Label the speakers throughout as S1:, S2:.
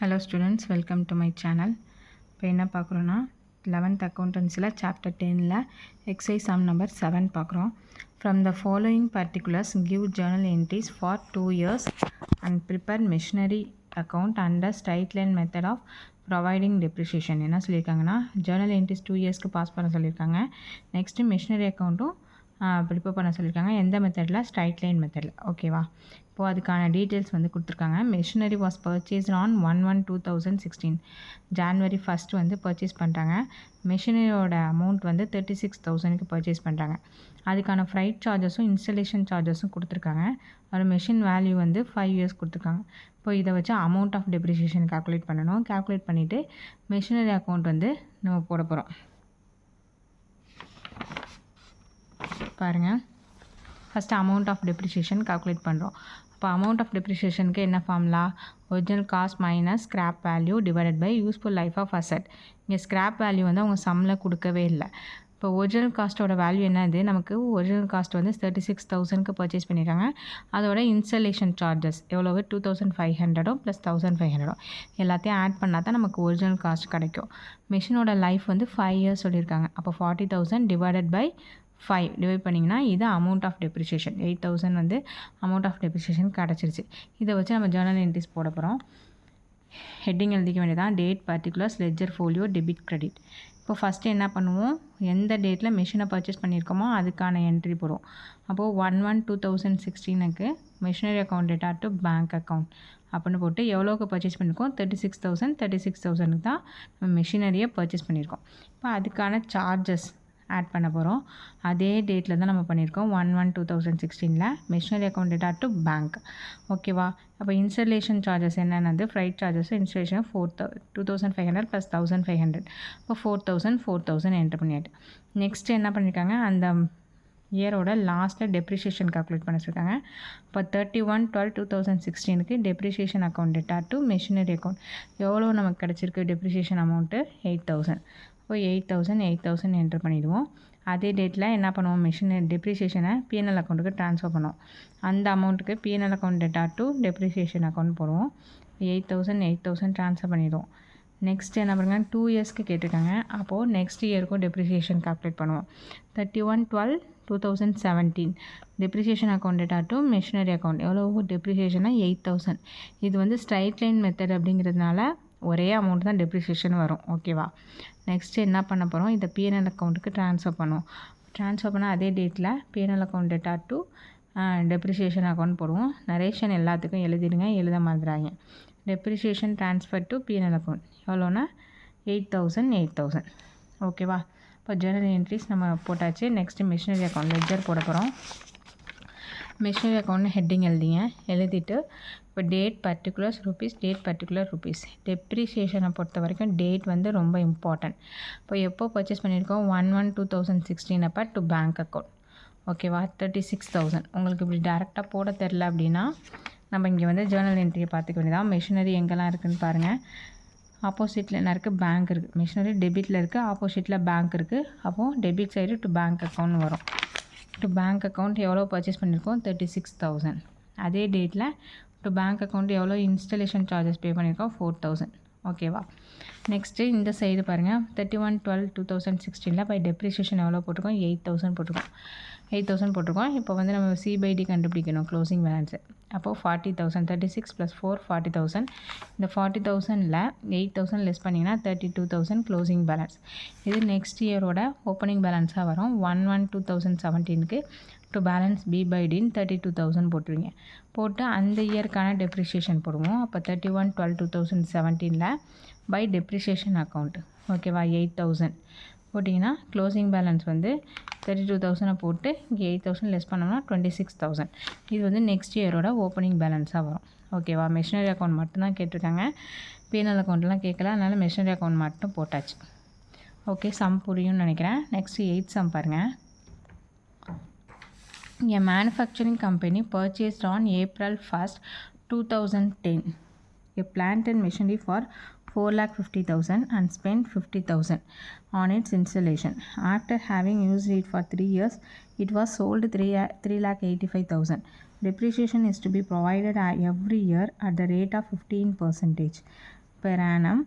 S1: Hello students, welcome to my channel. இப்போ என்ன பார்க்குறோன்னா 11th accountancyல chapter 10ல exercise sum number 7 பார்க்குறோம். From the following particulars give journal entries for 2 years and prepare machinery account under straight line method of providing depreciation. என்ன சொல்லியிருக்காங்கன்னா journal entries 2 yearsக்கு pass பண்ண சொல்லியிருக்காங்க. Next machinery அக்கௌண்ட்டும் prepare பண்ண சொல்லியிருக்காங்க. எந்த மெத்தடில்? Straight line மெத்தடில். ஓகேவா? இப்போது அதுக்கான டீட்டெயில்ஸ் வந்து கொடுத்துருக்காங்க. Machinery was purchase on 1/1/2016 January 1 வந்து பர்ச்சேஸ் பண்ணுறாங்க. மெஷினரியோட அமௌண்ட் வந்து 36,000க்கு பர்ச்சேஸ் பண்ணுறாங்க. அதுக்கான ஃப்ரைட் சார்ஜஸும் இன்ஸ்டலேஷன் சார்ஜஸும் கொடுத்துருக்காங்க. ஒரு மெஷின் வேல்யூ வந்து 5 years கொடுத்துருக்காங்க. இப்போ இதை வச்சு அமௌண்ட் ஆஃப் டெப்ரிசியேஷன் கால்குலேட் பண்ணணும். கால்குலேட் பண்ணிவிட்டு மெஷினரி அக்கௌண்ட் வந்து நம்ம போட போகிறோம். பாருங்கள், first amount of depreciation calculate பண்ணுறோம். அப்போ அமௌண்ட் ஆஃப் டெப்ரிசியேஷனுக்கு என்ன formula? Original cost minus scrap value divided by useful life of asset. இங்கே ஸ்க்ராப் வேல்யூ வந்து அவங்க சம்மில் கொடுக்கவே இல்லை. இப்போ ஒரிஜினல் காஸ்ட்டோட வேல்யூ என்னது? நமக்கு ஒரிஜினல் காஸ்ட் வந்து 36,000க்கு பர்ச்சேஸ் பண்ணியிருக்காங்க. அதோட இன்ஸ்டலேஷன் சார்ஜஸ் எவ்வளவு? 2,500 ப்ளஸ் 1,500 எல்லாத்தையும் ஆட் பண்ணால் தான் நமக்கு ஒரிஜினல் காஸ்ட் கிடைக்கும். மிஷினோட லைஃப் வந்து 5 years சொல்லியிருக்காங்க. அப்போ 40,000 டிவைடட் பை 5 டிவைட் பண்ணிங்கன்னா இது அமௌண்ட் ஆஃப் டெப்ரிசியேஷன் 8,000 வந்து அமௌண்ட் ஆஃப் டெப்ரிசியேஷன் கிடச்சிருச்சு. இதை வச்சு நம்ம ஜேர்னல் என்ட்ரிஸ் போட போகிறோம். ஹெட்டிங் எழுதிக்க வேண்டியதான். Date, particulars, ledger, folio, debit, credit. இப்போ ஃபஸ்ட்டு என்ன பண்ணுவோம்? எந்த டேட்டில் மிஷினை பர்ச்சேஸ் பண்ணியிருக்கோமோ அதுக்கான என்ட்ரி போடுவோம். அப்போது 1/1/2016க்கு machinery account data to bank account அப்படின்னு போட்டு எவ்வளோக்கு பர்ச்சேஸ் பண்ணியிருக்கோம்? 36,000க்கு தான் நம்ம மிஷினரியை பர்ச்சேஸ் பண்ணியிருக்கோம். இப்போ அதுக்கான சார்ஜஸ் ஆட் பண்ண போகிறோம். அதே டேட்டில் தான் நம்ம பண்ணியிருக்கோம். 1/1/2016ல் machinery account data to bank. ஓகேவா? அப்போ இன்ஸ்டலேஷன் சார்ஜஸ் என்னென்னது? ஃப்ரைட் சார்ஜஸ் இன்ஸ்டலேஷன் 2,500 ப்ளஸ் 1,500 இப்போ 4,000 என்ட்ரு பண்ணியாட்டு. நெக்ஸ்ட்டு என்ன பண்ணியிருக்காங்க? அந்த இயரோட லாஸ்ட்டில் டெப்ரிசியேஷன் கால்குலேட் பண்ண சொல்லியிருக்காங்க. இப்போ 31/12/2016க்கு depreciation account data to machinery account எவ்வளோ நமக்கு கிடச்சிருக்கு? Depreciation amount 8,000. இப்போ 8,000 என்ட்ரு பண்ணிவிடுவோம். அதே டேட்டில் என்ன பண்ணுவோம்? மிஷினரி டெப்ரிசியேஷனை பிஎன்எல் அக்கௌண்ட்டுக்கு ட்ரான்ஸ்ஃபர் பண்ணுவோம். அந்த அமௌண்ட்டுக்கு P N L account data to depreciation account போடுவோம். 8,000 ட்ரான்ஸ்ஃபர் பண்ணிவிடுவோம். நெக்ஸ்ட் என்ன பண்ணுங்க? 2 yearsக்கு கேட்டிருக்காங்க. அப்போது நெக்ஸ்ட் இயருக்கும் டெப்ரிசியேஷன் கால்குலேட் பண்ணுவோம். 31/12/2017 depreciation account data to machinery account எவ்வளோ? டெப்ரிசியேஷனாக 8,000. இது வந்து ஸ்ட்ரைட் லைன் மெத்தட் அப்படிங்கிறதுனால ஒரே அமௌண்ட் தான் டெப்ரிசியேஷன் வரும். ஓகேவா? நெக்ஸ்ட்டு என்ன பண்ண போகிறோம்? இதை பிஎன்எல் அக்கௌண்ட்டுக்கு ட்ரான்ஸ்ஃபர் பண்ணுவோம். ட்ரான்ஸ்ஃபர் பண்ணால் அதே டேட்டில் P N L account data to depreciation account போடுவோம். நரேஷன் எல்லாத்துக்கும் எழுதிடுங்க, எழுத மாதிரிறாங்க. Depreciation transfer to P N L account எவ்வளோன்னா 8,000. ஓகேவா? இப்போ ஜேர்னல் என்ட்ரிஸ் நம்ம போட்டாச்சு. நெக்ஸ்ட்டு மிஷினரி அக்கௌண்ட் லெட்ஜர் போட போகிறோம். மிஷினரி அக்கௌண்ட் ஹெட்டிங் எழுதிட்டு இப்போ date, particulars, rupees, date, particular, rupees. டெப்ரிசியேஷனை பொறுத்த வரைக்கும் டேட் வந்து ரொம்ப இம்பார்ட்டன்ட். இப்போ எப்போ பர்ச்சேஸ் பண்ணியிருக்கோம்? 1/1/2016 அப்போ டு பேங்க் அக்கௌண்ட். ஓகேவா? 36,000. உங்களுக்கு இப்படி டேரெக்டாக போட தெரில அப்படின்னா நம்ம இங்கே வந்து ஜேர்னல் என்ட்ரியை பார்த்துக்க வேண்டியதான். மிஷினரி எங்கெல்லாம் இருக்குதுன்னு பாருங்கள். ஆப்போசிட்டில் என்ன இருக்குது? பேங்க் இருக்குது. மிஷினரி டெபிட்டில் இருக்குது, ஆப்போசிட்டில் பேங்க் இருக்குது. அப்போது debit side to bank account வரும். டு பேங்க் அக்கௌண்ட் எவ்வளோ பர்ச்சேஸ் பண்ணியிருக்கோம்? 36,000. அதே டேட்டில் டு பேங்க் அக்கௌண்ட் எவ்வளோ இன்ஸ்டலேஷன் சார்ஜஸ் பே பண்ணியிருக்கோம்? 4,000. ஓகேவா? நெக்ஸ்ட்டு இந்த சைடு பாருங்கள். 31/12/2016 பை டெப்ரிசியேஷன் எவ்வளோ போட்டிருக்கோம்? 8,000 போட்டிருக்கோம். இப்போ வந்து நம்ம C/D கண்டுபிடிக்கணும் க்ளோசிங் பேலன்ஸு. அப்போது 40,000 36 + 4 40,000. இந்த 40,000ல் 8,000 லெஸ் பண்ணிங்கன்னா 32,000 க்ளோசிங் பேலன்ஸ். இது நெக்ஸ்ட் இயரோட ஓப்பனிங் பேலன்ஸாக வரும். 1/1/2017க்கு டு பேலன்ஸ் B/Dன்னு 32,000 போட்டுருவீங்க. போட்டு அந்த இயருக்கான டெப்ரிசியேஷன் போடுவோம். அப்போ 31/12/2017ல் பை டெப்ரிசியேஷன் அக்கௌண்ட். ஓகேவா? 8,000 போட்டிங்கன்னா க்ளோசிங் பேலன்ஸ் வந்து 32,000 போட்டு இங்கே 8,000 லெஸ் பண்ணோம்னா 26,000. இது வந்து நெக்ஸ்ட் இயரோட ஓப்பனிங் பேலன்ஸாக வரும். ஓகேவா? மிஷினரி அக்கௌண்ட் மட்டும்தான் கேட்டிருக்காங்க. பிஎன்எல் அக்கௌண்ட்லாம் கேட்கல, அதனால் மிஷினரி அக்கௌண்ட் மட்டும் போட்டாச்சு. ஓகே, சம் புரியும்னு நினைக்கிறேன். நெக்ஸ்ட்டு 8th சம் பாருங்கள். A manufacturing company purchased on April 1st, 2010 a plant and machinery for 4,50,000 and spent 50,000 on its installation. After having used it for 3 years, it was sold 3,85,000. Depreciation is to be provided every year at the rate of 15%. per annum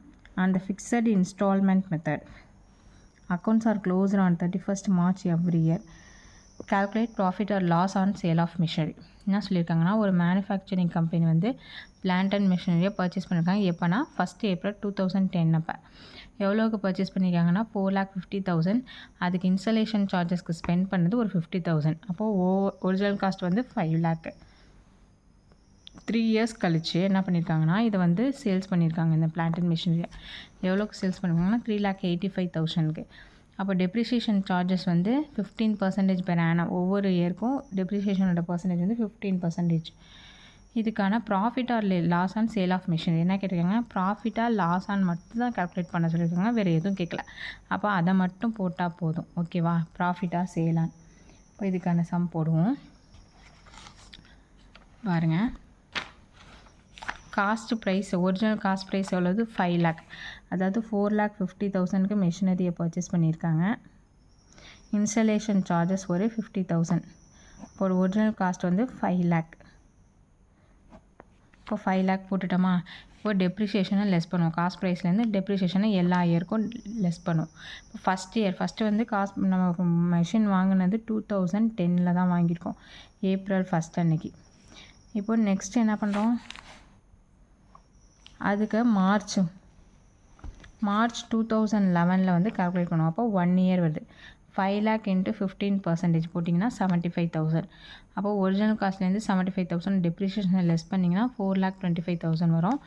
S1: on the fixed installment method. Accounts are closed on 31st March every year. Calculate profit or loss on sale of machinery. என்ன சொல்லியிருக்காங்கன்னா, ஒரு manufacturing company வந்து plant and மிஷினரியை purchase பண்ணியிருக்காங்க. எப்போனா 1 April 2010 அப்போ எவ்வளோக்கு purchase பண்ணியிருக்காங்கன்னா 4,50,000. அதுக்கு இன்ஸ்டலேஷன் சார்ஜஸ்க்கு ஸ்பெண்ட் பண்ணது ஒரு 50,000. அப்போது ஒரிஜினல் காஸ்ட் வந்து 5 lakh. 3 years கழிச்சு என்ன பண்ணியிருக்காங்கன்னா, இதை வந்து சேல்ஸ் பண்ணியிருக்காங்க. இந்த பிளான்ட் அண்ட் மிஷினரியை எவ்வளோக்கு சேல்ஸ் பண்ணியிருக்காங்கன்னா 3,85,000க்கு. அப்போ டெப்ரிசியேஷன் சார்ஜஸ் வந்து 15% பெர் ஆனம். ஒவ்வொரு இயருக்கும் டெப்ரிசியேஷனோட பர்சன்டேஜ் வந்து 15%. இதுக்கான profit or loss on sale of machinery என்ன கேட்டிருக்காங்க, ப்ராஃபிட்டாக லாஸ் ஆன் மட்டும் தான் கால்குலேட் பண்ண சொல்லியிருக்காங்க, வேறு எதுவும் கேட்கல. அப்போ அதை மட்டும் போட்டால் போதும். ஓகேவா, ப்ராஃபிட்டாக சேல் ஆன். இப்போ இதுக்கான சம் போடுவோம் பாருங்கள். Cost price, original cost price எவ்வளவு 5 lakh. அதாவது 4,50,000க்கு மிஷினரியை பர்ச்சேஸ் பண்ணியிருக்காங்க. இன்ஸ்டலேஷன் சார்ஜஸ் ஒரு 50,000. இப்போ ஒரு ஒரிஜினல் காஸ்ட் வந்து 5 lakh. இப்போ 5 lakh போட்டுட்டோமா. இப்போ டெப்ரிசியேஷனை லெஸ் பண்ணுவோம். காஸ்ட் ப்ரைஸ்லேருந்து டெப்ரிசியேஷனை எல்லா இயருக்கும் லெஸ் பண்ணுவோம். இப்போ ஃபஸ்ட்டு வந்து காஸ்ட் நம்ம மிஷின் வாங்கினது 2010 தான் வாங்கியிருக்கோம், April 1 அன்னைக்கு. இப்போ நெக்ஸ்ட் என்ன பண்ணுறோம், அதுக்கு மார்ச் 2011 வந்து கால்குலேட் பண்ணுவோம். அப்போ 1 year வருது. 5 lakh into 15% போட்டிங்கன்னா 75,000. அப்போ ஒரிஜினல் காஸ்ட்லேருந்து 75,000 டெப்ரிசியேஷன் லெஸ் பண்ணிங்கன்னா 4,25,000 வரும்.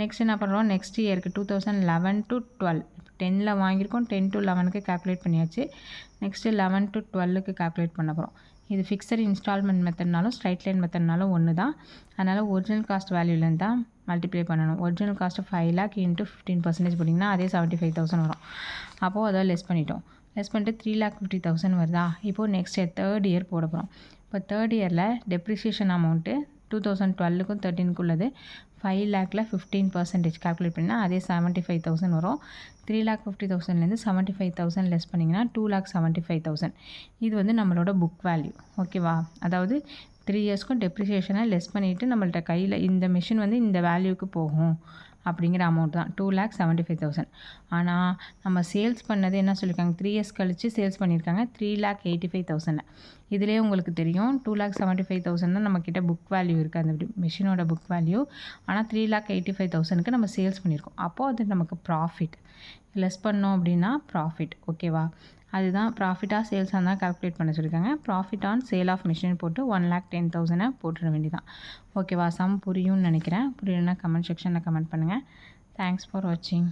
S1: நெக்ஸ்ட் என்ன பண்ணுறோம், நெக்ஸ்ட் இயருக்கு 2011 to 12, 10ல் வாங்கியிருக்கோம், 10 to 11க்கு கால்குலேட் பண்ணியாச்சு. நெக்ஸ்ட்டு 11 to 12க்கு கால்குலேட் பண்ண போகிறோம். இது ஃபிக்ஸட் இன்ஸ்டால்மெண்ட் மெத்தட்னாலும் ஸ்ட்ரைட் லைன் மெத்தட்னாலும் ஒன்று தான். அதனால் ஒரிஜினல் காஸ்ட் வேல்யூலேருந்து தான் மல்டிப்ளை பண்ணணும். ஒரிஜினல் காஸ்ட்டு 5 lakh into 15% போட்டிங்கன்னா அதே 75,000 வரும். அப்போது அதை லெஸ் பண்ணிட்டோம். லெஸ் பண்ணிட்டு 3,50,000 வருதா. இப்போது நெக்ஸ்ட் இயர் தேர்ட் இயர் போட போகிறோம். இப்போ தேர்ட் இயரில் டெப்ரிசியேஷன் அமௌண்ட்டு 2012க்கும் 13க்குள்ளது 5 lakhல 15% கால்குலேட் பண்ணால் அதே 75,000 வரும். 3,50,000லேருந்து 75,000 லெஸ் பண்ணிங்கன்னா 2,75,000. இது வந்து நம்மளோட புக் வேல்யூ. ஓகேவா, அதாவது 3 இயர்ஸ்க்கும் டெப்ரிசியேஷனை லெஸ் பண்ணிவிட்டு நம்மள்ட்ட கையில் இந்த மிஷின் வந்து இந்த வேல்யூக்கு போகும் அப்படிங்கிற அமௌண்ட் தான் 2,75,000. ஆனால் நம்ம சேல்ஸ் பண்ணது என்ன சொல்லியிருக்காங்க, 3 years கழித்து சேல்ஸ் பண்ணியிருக்காங்க 3,85,000. இதிலே உங்களுக்கு தெரியும் 2,75,000 தான் நம்மக்கிட்ட புக் வேல்யூ இருக்குது, அந்த மிஷினோட புக் வேல்யூ. ஆனால் 3,85,000க்கு நம்ம சேல்ஸ் பண்ணியிருக்கோம். அப்போது அது நமக்கு ப்ராஃபிட். லெஸ் பண்ணோம் அப்படின்னா ப்ராஃபிட். ஓகேவா, அதுதான் ப்ராஃபிட்டாக சேல்ஸாக தான் கால்குலேட் பண்ண சொல்லியிருக்காங்க. Profit on sale of machine போட்டு 1,10,000 போட்டுட வேண்டியதான். ஓகேவா, சம் புரியும்னு நினைக்கிறேன். புரியலன்னா கமெண்ட் செக்ஷனில் கமெண்ட் பண்ணுங்கள். தேங்க்ஸ் ஃபார் வாட்சிங்.